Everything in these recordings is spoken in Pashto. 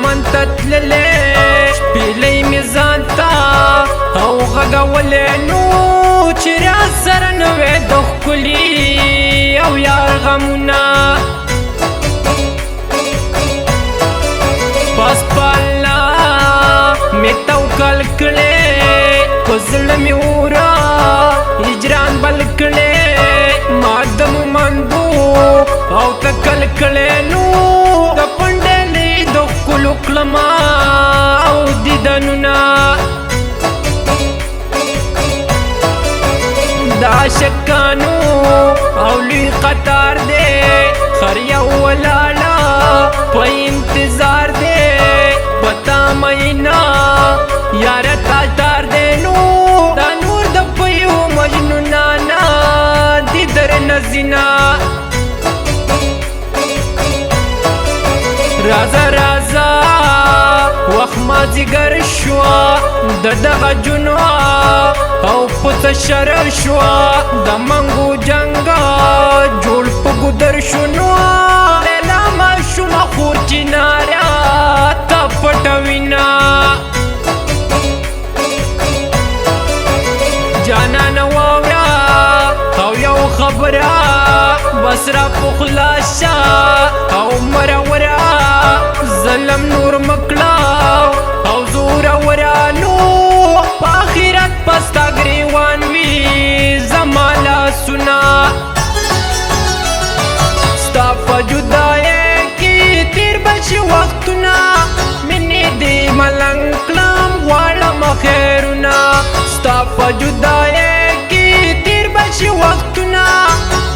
لمن تتللې شپېلۍ مې ځان ته او غږولې نو چې را سره نه وې د ښکلي او یار غمونه پس په الله مې توکل کړې په زړه مې اوره هجران بل کړې ما د مومندو او تکل کړې نو د پنډلې د ښکلو کړمه او دیدنونه د عاشقانو او لوی قطار دی خر یو ولاړه په انتظار دی پتا مینا یاره تاجدار دی نو دا نور د پیو مجنونانا دی در نزینا رازا رازا وخت مازدیګر شوه د دغه جنوا او پڅه شرر شوه د منګو جنګه جوړ په ګودر شو نو لیلا ماشومه خور چیناریا ته پټه وینا جانانه واوره او یو خبره بس را پخلا شه او مروره ظلم نور مکړه او زور ورانو په آخرت پستا ګریوان وي زما لاسونه ستا په جدایۍ کې تیر به شي وختونه مینې دې ملنګ کړم غواړم خیرونه ستا په جدایۍ کې تیر به شي وختونه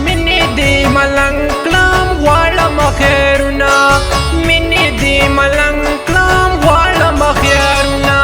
مینې دې ملنګ کړم غواړم خیرونه مینې دې ملنګ کړم غواړم خیرونه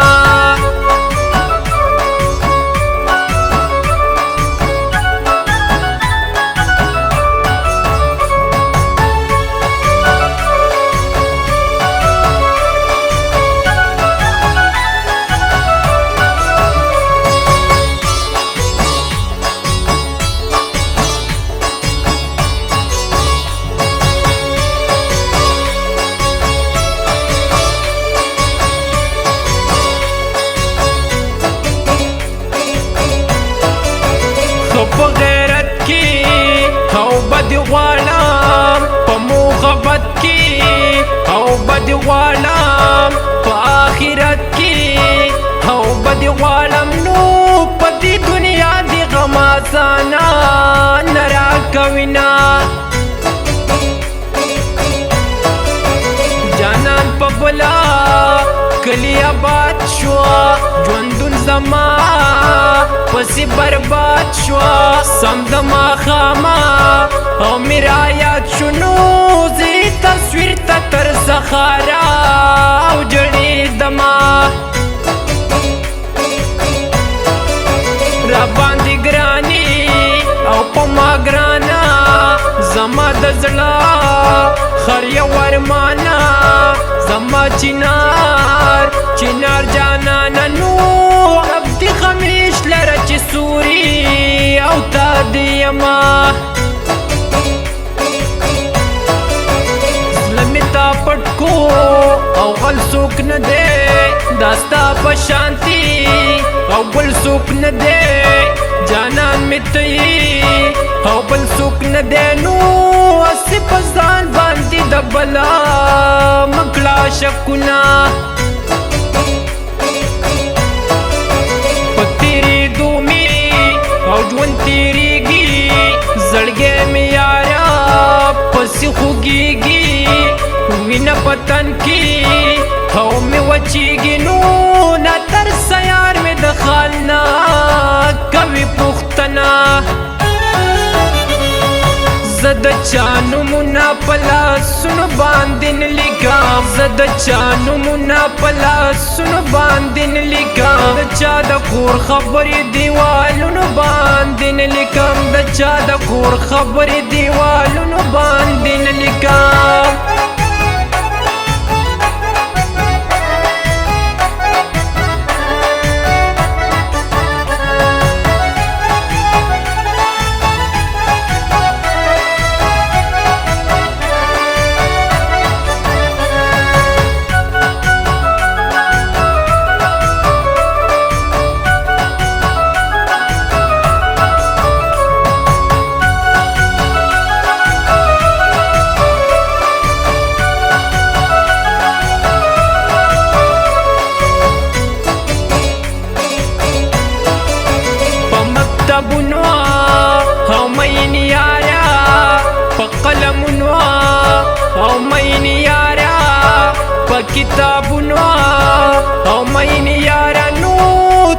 په غیرت کې او بد غواړم په محبت کې او بد غواړم په آخرت کې او بد غواړم نو په دې دنیا دې غم آسانه نه راکوینه جانان په بلا کلی آباد شوه ژوندون زما پسې برباد شوه سم د ماښامه او مې رایاد شو نو زه تصویر ته تر سهاره او جړېدمه راباندې ګرانې او په ما ګرانه زما د زړه خر یو ارمانه زما چنار چنار جانانه نو رب دې خمیش لره چې سوري او تا دې یما زړه مې تا پټ کو او غل څوک نه دی دا ستا په شانتي او بل څوک نه دی جانان مې ته او بل څوک نه دی نو هسې په ځان باندې د بلا مکړه شکونه په تېرېدو مې او ژوند تېرېږي زړګی مې یاره پسې خوږېږي وینه په تن کې او مې وچېږي نو ناترسه یار مې د خال نه کوي پوښتنه زه د چا نومونه په لاسونو باندې نه لیکم زه د چا نومونه په لاسونو باندې نه لیکم د چا د کور خبرې دیوالونو باندې نه لیکم د چا د کور خبرې دیوالونو باندې نه لیکم په کتابونو او مین یارانو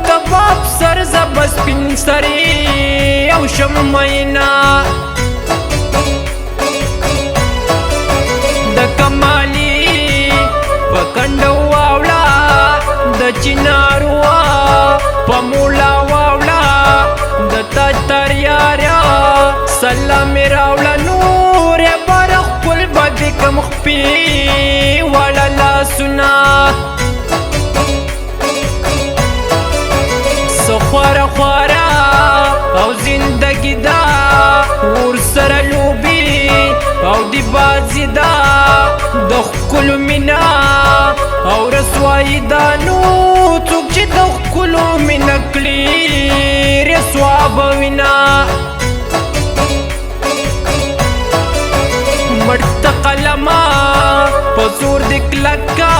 تباب سر زبس پین سری او شم مینا د کمالی په کنډو واولا د چنارو په مولا واولا د تاج تر یارا سلام راولا نور بر خپل بد کم خپي ولا لا سنا سخوارا خوارا او زندگی دا ور سره لوبي او دی بازی دا د خپل مینا او رسوایی دا نو څوک چې د خپل مینا کلی رسوا بوینا مرت قلما پسور د کلکا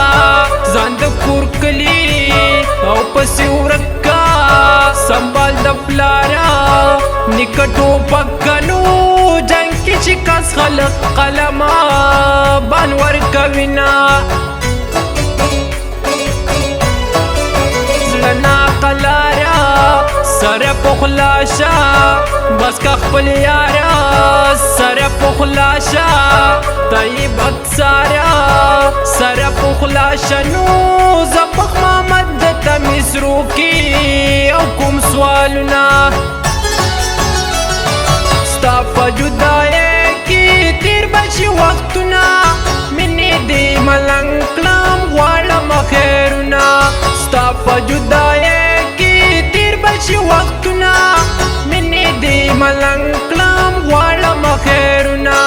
ځان د کور کلی او پسې ورکا سنبال د پلارا نکټو پکنو جنگ کی چې کس خلق قلما بانور کوینا زلنا قلارا سر پخلاشا بس کا خپل یارا سر پخلاشا طیب اکسارا سر پخلاشا نو زبخ محمد دتا مصرو کی او کوم سوالنا ستا په جدای کی تیر بشي وختنا منی دی ملنګ کلام غواړم خیرنا ستا په جدای کی تیر بشي وختنا منی دی ملنګ کلام غواړم خیرنا